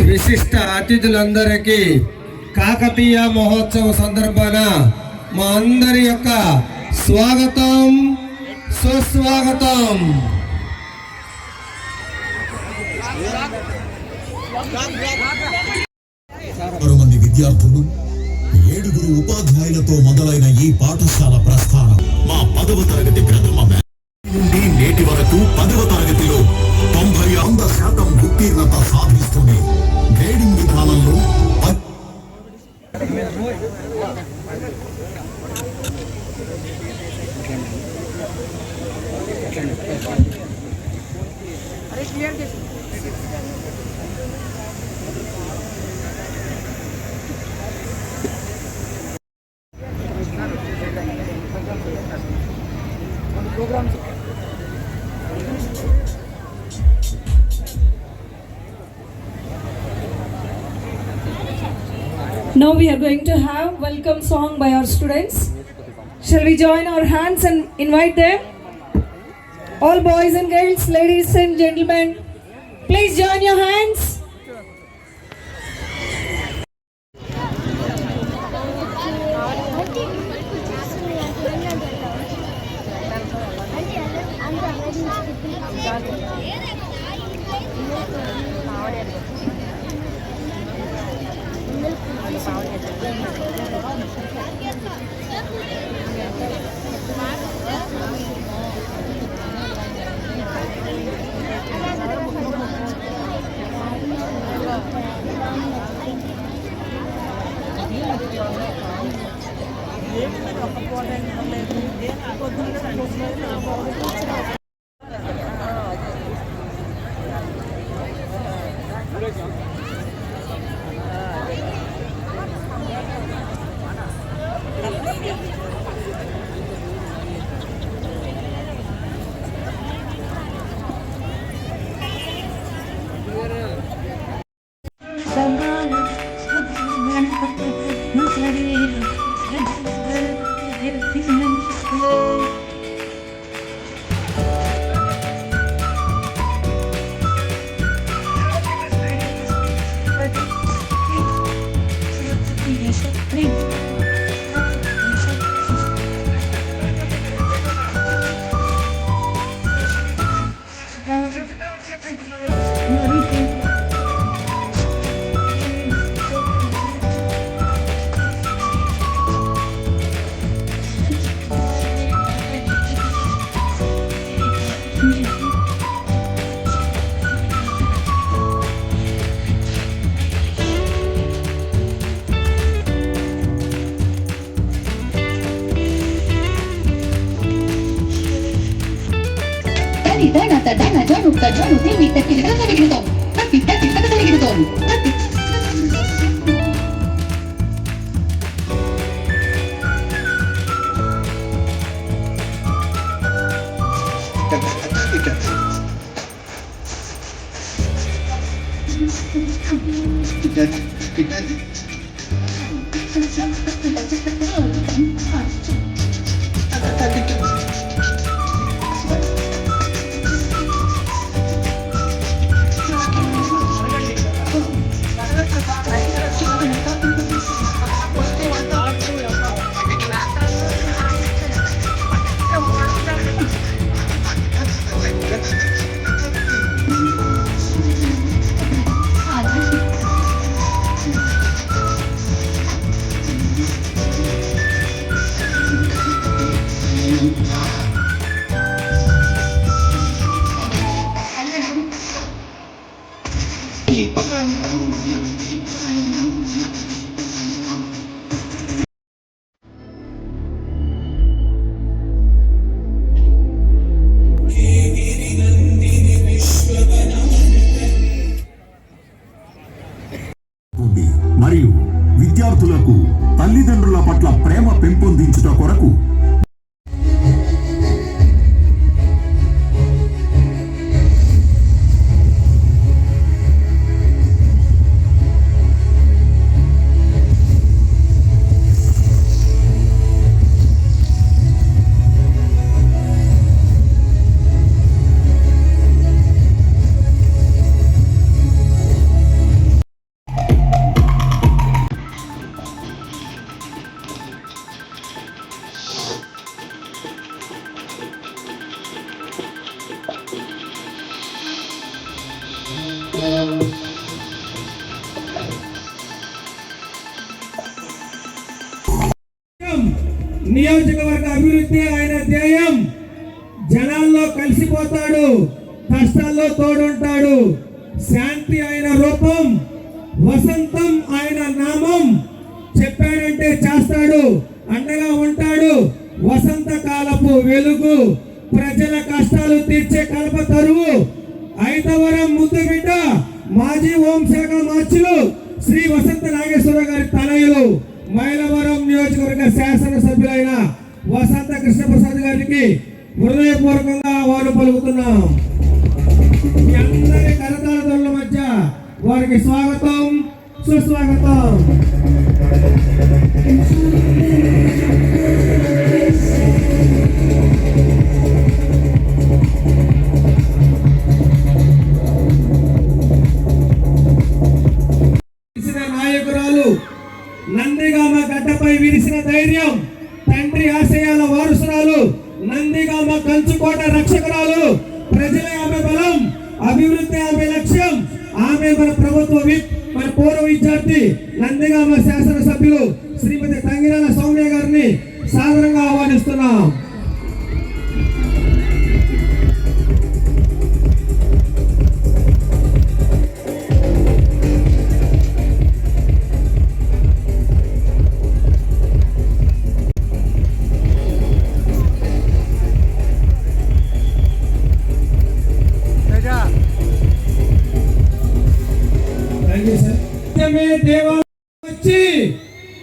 విశిష్ట అతిథులందరికీ కాకతీయ మహోత్సవ సందర్భాన మా అందరి యొక్క స్వాగతం సుస్వాగతం. మంది విద్యార్థులు 7 ఉపాధ్యాయులతో మొదలైన ఈ పాఠశాల ప్రస్థానం మా 10వ తరగతి ప్రథమ నుండి నేటి వరకు 10వ తరగతిలో 90% ఉత్తీర్ణత సాధిస్తూనే గ్రేడింగ్ విధానంలో Now we are going to have welcome song by our students. Shall we join our hands and invite them? All boys and girls, ladies and gentlemen, please join your hands. Dana janu timi tapi kita gitu tapi gitu tapi మరియు విద్యార్థులకు తల్లిదండ్రుల పట్ల ప్రేమ పెంపొందించుట కొరకు నియోజకవర్గ అభివృద్ధి ఆయన ధ్యేయం. జనాల్లో కలిసిపోతాడు, కష్టాల్లో తోడుంటాడు. శాంతి ఆయన రూపం, వసంతం ఆయన నామం. చెప్పాడంటే చేస్తాడు, అండగా ఉంటాడు. వసంత కాలపు వెలుగు, ప్రజల కష్టాలు తీర్చే కల్ప తరువు. ఐదవరం ముద్దు బిడ్డ, మాజీ హోంశాఖ మార్చులు శ్రీ వసంత నాగేశ్వర గారి తనయులు, మైలవరం నియోజకవర్గ శాసనసభ్యులైన వసంత కృష్ణప్రసాద్ గారికి హృదయపూర్వకంగా వారు పలుకుతున్నాం. మీ అందరి కరతాళ మధ్య వారికి స్వాగతం, సుస్వాగతం. నాయకురాలు, నందిగామ గడ్డపై విరిసిన ధైర్యం, తండ్రి ఆశయాల వారసురాలు, నందిగామ కంచుకోట రక్షకురాలు. ప్రజలే ఆమె బలం, అభివృద్ధి ఆమె లక్ష్యం. ఆమె మన ప్రభుత్వ విప్, మన పూర్వ విద్యార్థి, నందిగామ శాసనసభ్యులు శ్రీమతి తంగిరాల సౌమ్య గారిని సాదరంగా ఆహ్వానిస్తున్నాం. వచ్చి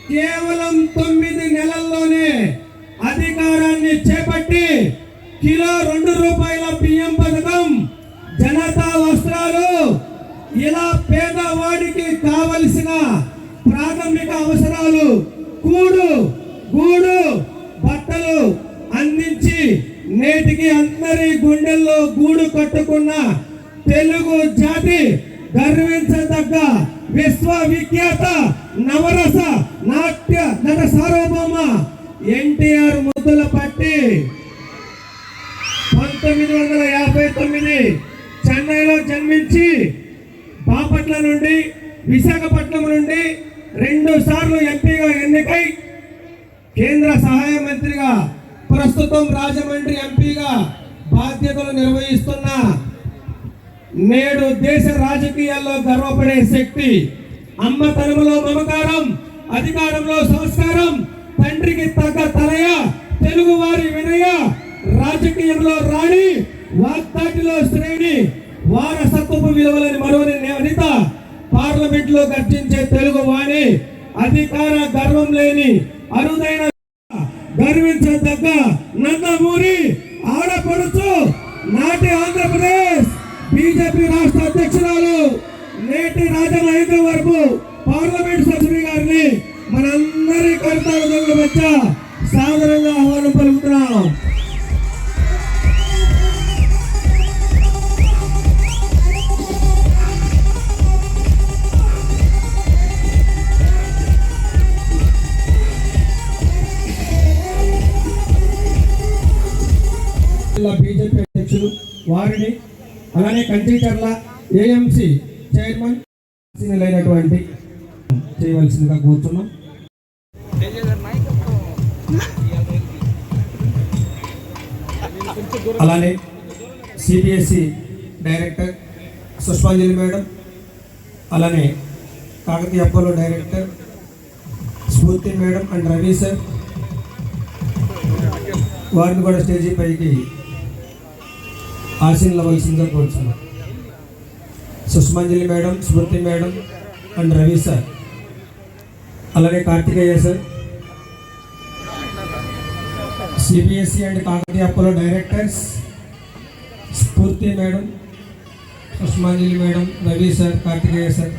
కేవలం 9 నెలల్లోనే అధికారాన్ని చేపట్టి కిలో 2 రూపాయల బియ్యం పథకం, జనతా వస్త్రాలు, ఇలా పేదవాడికి కావలసిన ప్రాథమిక అవసరాలు, కూడు గూడు బట్టలు అందించి నేటికి అందరి గుండెల్లో గూడు కట్టుకున్న తెలుగు జాతి గర్వించదగ్గ విశ్వవిఖ్యాత నవరస నాట్య నట సార్వభౌమ ఎన్టీఆర్ ముద్దుల పట్టి 1959 చెన్నైలో జన్మించి బాపట్ల నుండి విశాఖపట్నం నుండి 2 సార్లు ఎంపీగా ఎన్నికై కేంద్ర సహాయ మంత్రిగా, ప్రస్తుతం రాజమండ్రి ఎంపీగా బాధ్యతలు నిర్వహిస్తున్న నేడు దేశ రాజకీయాల్లో గర్వపడే శక్తి. అమ్మతనములో మమకారం, అధికారంలో సంస్కారం, తండ్రికి తగ్గ తనయ, తెలుగు వారి వినయ, రాజకీయంలో రాణి, వాగ్దాటిలో శ్రేణి, వారసత్వపు విలువలని మరోని వనిత, పార్లమెంట్ లో గర్జించే తెలుగు వాణి, అధికార గర్వం లేని అరుదైన గర్వించదగ్గ నందమూరి ఆడపడుచు, నాటి ఆంధ్రప్రదేశ్ బీజేపీ రాష్ట్ర అధ్యక్షురాలు, నేటి రాజమహేంద్రవరపు పార్లమెంట్ సభ్యుని గారిని మనందరి కర్తవ్యాల మధ్య సాదరంగా ఆహ్వానం పలుకుతున్నాం. బీజేపీ అధ్యక్షులు వారిని, అలానే కంచిచర్ల ఏఎంసీ చైర్మన్ అయినటువంటి చేయవలసిందిగా కూర్చున్నాం. అలానే సిబిఎస్ఈ డైరెక్టర్ సుష్మాంజలి మేడం, అలానే Kakatiya Apollo director Spoorthi madam and Ravi sir, వారిని కూడా స్టేజీ పైకి ఆశీర్వదించవలసిందిగా కోరుతున్నాం. Sushmanjali madam, Smriti madam and Ravi sir, అలాగే Karthikeya sir, CBSE and Kakatiya Apollo directors Spoorthi madam, Sushmanjali madam, Ravi sir, Karthikeya sir,